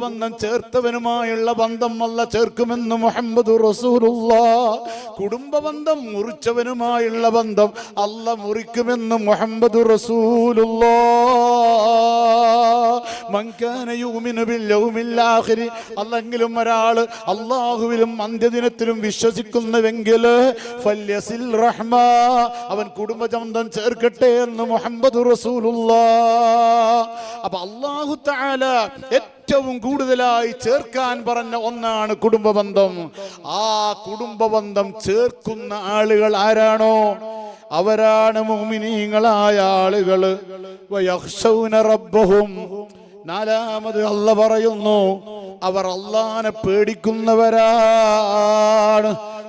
ബന്ധം ചേർത്തവനുമായുള്ള ബന്ധം അല്ല ചേർക്കുമെന്ന് മുഹമ്മദ് റസൂലുള്ളാഹ്. കുടുംബബന്ധം മുറിച്ചവനുമായുള്ള ബന്ധം അല്ല മുറിക്കുമെന്ന് മുഹമ്മദ് റസൂലുള്ളാഹ്. മൻ കാന യുമിനു ബിൽ യൗമിൽ ആഖിർ, അല്ലെങ്കിലും ഒരാള് അല്ലാഹുവിലും അന്ത്യദിനത്തിലും വിശ്വസിക്കുന്നുവെങ്കിൽ ഫല്യസിൽ റഹ്മ, അവൻ കുടുംബബന്ധം ചേർക്കട്ടെ എന്ന് മുഹമ്മദ് റസൂലുള്ളാഹ്. അപ്പൊ അല്ലാഹു തആല ഏറ്റവും കൂടുതലായി ചേർക്കാൻ പറഞ്ഞ ഒന്നാണ് കുടുംബബന്ധം. ആ കുടുംബബന്ധം ചേർക്കുന്ന ആളുകൾ ആരാണോ അവരാണ് മുഅ്മിനീങ്ങളായ ആളുകൾ. വയഖ്ശൗന റബ്ബഹും, നാലാമത് അല്ലാഹ് പറയുന്നു അവർ അല്ലാഹനെ പേടിക്കുന്നവരാണ്,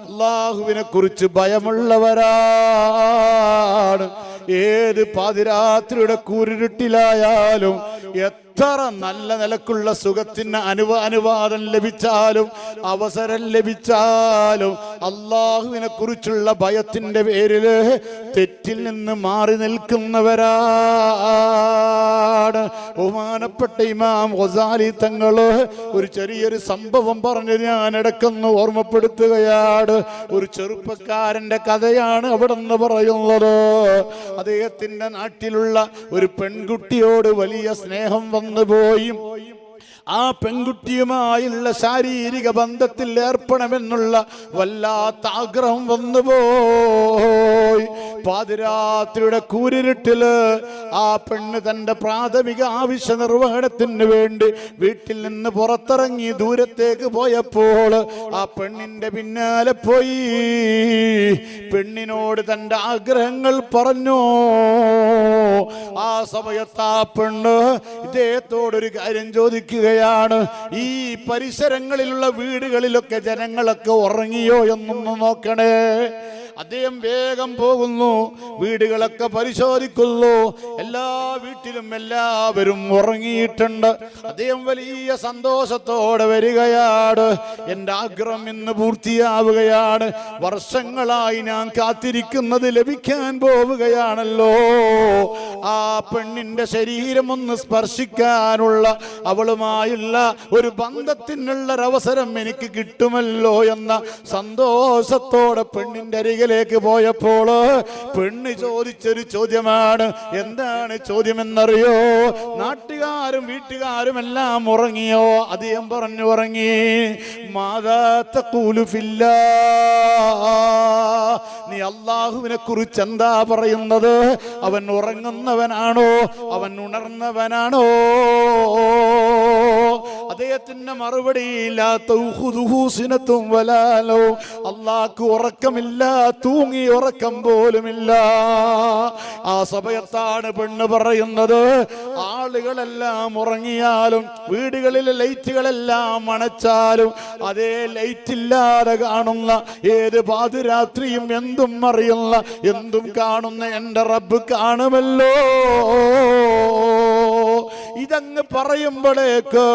അല്ലാഹുവിനെ കുറിച്ച് ഭയമുള്ളവരാണ്. ഏത് പാതിരാത്രിയുടെ കൂരിരുട്ടിലായാലും എത്ര നല്ല നിലക്കുള്ള സുഖത്തിന് അനുവാദം ലഭിച്ചാലും അവസരം ലഭിച്ചാലും അല്ലാഹുവിനെ കുറിച്ചുള്ള ഭയത്തിന്റെ പേരിൽ തെറ്റിൽ നിന്ന് മാറി നിൽക്കുന്നവരാണ്. ബഹുമാനപ്പെട്ട ഇമാം ഗസാലി തങ്ങള് ഒരു ചെറിയൊരു സംഭവം പറഞ്ഞ് ഞാൻ ഇടക്കൊന്ന് ഓർമ്മപ്പെടുത്തുകയാണ്. ഒരു ചെറുപ്പക്കാരന്റെ കഥയാണ് അവിടെ നിന്ന് പറയുന്നത്. അദ്ദേഹത്തിന്റെ നാട്ടിലുള്ള ഒരു പെൺകുട്ടിയോട് വലിയ സ്നേഹം വന്നുപോയി. ആ പെൺകുട്ടിയുമായുള്ള ശാരീരിക ബന്ധത്തിൽ ഏർപ്പെടണമെന്നുള്ള വല്ലാത്ത ആഗ്രഹം വന്നുപോയി. പാതിരാത്രിയുടെ കൂരിരുട്ടില് ആ പെണ്ണ് തന്റെ പ്രാഥമിക ആവശ്യ നിർവഹണത്തിന് വേണ്ടി വീട്ടിൽ നിന്ന് പുറത്തിറങ്ങി ദൂരത്തേക്ക് പോയപ്പോൾ ആ പെണ്ണിന്റെ പിന്നാലെ പോയി പെണ്ണിനോട് തന്റെ ആഗ്രഹങ്ങൾ പറഞ്ഞു. ആ സമയത്ത് ആ പെണ്ണ് ഇദ്ദേഹത്തോടൊരു കാര്യം ചോദിക്കുകയാണ്, ഈ പരിസരങ്ങളിലുള്ള വീടുകളിലൊക്കെ ജനങ്ങളൊക്കെ ഉറങ്ങിയോ എന്നൊന്ന് നോക്കണേ. അദ്ദേഹം വേഗം പോകുന്നു, വീടുകളൊക്കെ പരിശോധിക്കുന്നു. എല്ലാ വീട്ടിലും എല്ലാവരും ഉറങ്ങിയിട്ടുണ്ട്. അദ്ദേഹം വലിയ സന്തോഷത്തോടെ വരികയാണ്. എൻ്റെ ആഗ്രഹം ഇന്ന് പൂർത്തിയാവുകയാണ്, വർഷങ്ങളായി ഞാൻ കാത്തിരിക്കുന്നത് ലഭിക്കാൻ പോവുകയാണല്ലോ. ആ പെണ്ണിന്റെ ശരീരം ഒന്ന് സ്പർശിക്കാനുള്ള, അവളുമായുള്ള ഒരു ബന്ധത്തിനുള്ളൊരവസരം എനിക്ക് കിട്ടുമല്ലോ എന്ന സന്തോഷത്തോടെ പെണ്ണിന്റെ അരികിലേക്ക് പോയപ്പോൾ പെണ്ണ് ചോദിച്ചൊരു ചോദ്യമാണ്. എന്താണ് ചോദ്യമെന്നറിയോ? നാട്ടുകാരും വീട്ടുകാരും എല്ലാം ഉറങ്ങിയോ? അദ്ദേഹം പറഞ്ഞു ഉറങ്ങി. മാദാ തഖൂലു ഫില്ലാഹ്, നീ അല്ലാഹുവിനെ കുറിച്ച് എന്താ പറയുന്നത്? അവൻ ഉറങ്ങുന്നവനാണോ? അവൻ ഉണർന്നവനാണോ? അദ്ദേഹത്തിന്റെ മറുപടി അല്ലാഹ്ക്ക് ഉറക്കമില്ല, തൂങ്ങി ഉറക്കം പോലുമില്ല. ആ സമയത്താണ് പെണ്ണ് പറയുന്നത്, ആളുകളെല്ലാം ഉറങ്ങിയാലും വീടുകളിലെ ലൈറ്റുകളെല്ലാം അണച്ചാലും അതേ ലൈറ്റ് ഇല്ലാതെ കാണുന്ന, ഏത് പാതിരാത്രിയും എന്തും അറിയുന്ന, എന്തും കാണുന്ന എൻ്റെ റബ്ബ് കാണുമല്ലോ. ഇതങ്ങ് പറയുമ്പോഴേക്ക്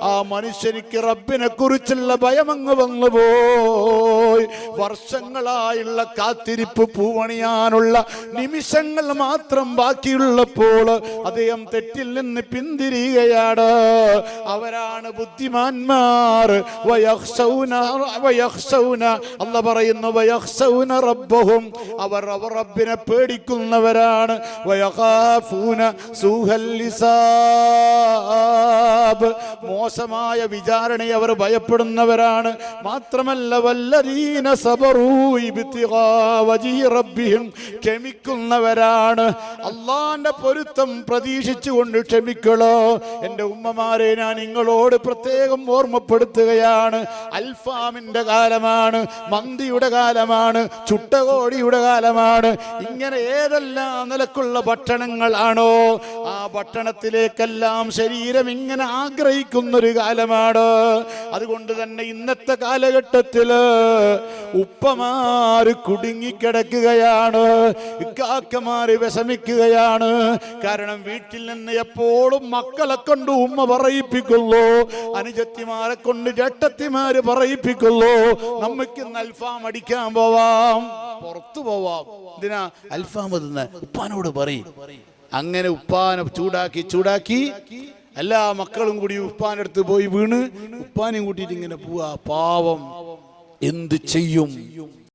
ആ മനുഷ്യനിക്ക് റബ്ബിനെ കുറിച്ചുള്ള ഭയമങ്ങ് വന്നുപോയി. വർഷങ്ങളായുള്ള കാത്തിരിപ്പ് പൂവണിയാനുള്ള നിമിഷങ്ങൾ മാത്രം ബാക്കിയുള്ളപ്പോൾ അദ്ദേഹം തെറ്റിൽ നിന്ന് പിന്തിരിയുകയാണ്. അവരാണ് ബുദ്ധിമാന്മാർ. അല്ലാഹു പറയുന്നു വയഖ്ശൗന റബ്ബഹും, അവർ റബ്ബിനെ പേടിക്കുന്നവരാണ്. വയഖാഫൂന സൂഹൽ ലിസാബ്, മോശമായ വിചാരണയെ അവർ ഭയപ്പെടുന്നവരാണ്. മാത്രമല്ല വല്ലദീന സബറൂ ഇബ്തിഗാ വജ്ഹി റബ്ബിഹിം, ക്ഷമിക്കുന്നവരാണ്. അല്ലാഹുവിന്റെ പൊരുത്തം പ്രതീക്ഷിച്ചുകൊണ്ട് ക്ഷമിക്കണോ. എൻ്റെ ഉമ്മമാരെ ഞാൻ നിങ്ങളോട് പ്രത്യേകം ഓർമ്മപ്പെടുത്തുകയാണ്. അൽഫാമിന്റെ കാലമാണ്, മന്തിയുടെ കാലമാണ്, ചുട്ടകോടിയുടെ കാലമാണ്. ഇങ്ങനെ ഏതെല്ലാം നിലക്കുള്ള ഭക്ഷണങ്ങളാണോ ആ ഭക്ഷണത്തിലേക്കെല്ലാം ശരീരം ഇങ്ങനെ ആഗ്രഹിക്കുന്നൊരു കാലമാണ്. അതുകൊണ്ട് തന്നെ ഇന്നത്തെ കാലഘട്ടത്തില് ഉപ്പമാര് കുടുങ്ങിക്കിടക്കുകയാണ്, ഇക്കാക്കമാര് വിഷമിക്കുകയാണ്. കാരണം വീട്ടിൽ നിന്ന് എപ്പോഴും മക്കളെ കൊണ്ട് ഉമ്മ പറയിപ്പിക്കുള്ളൂ, അനുജത്തിമാരെ കൊണ്ട് ജട്ടത്തിമാര് പറയിപ്പിക്കുള്ളൂ. നമുക്ക് ഇന്ന് അൽഫാം അടിക്കാൻ പോവാം, പുറത്തു പോവാം. ഇതിനാ അൽഫാം തിന്ന ഉപ്പാനോട് പറയും. അങ്ങനെ ഉപ്പാനെ ചൂടാക്കി എല്ലാ മക്കളും കൂടി ഉപ്പാനടുത്ത് പോയി വീണ് ഉപ്പാനെയും കൂട്ടിയിട്ട് ഇങ്ങനെ പോവാ. പാവം എന്ത് ചെയ്യും?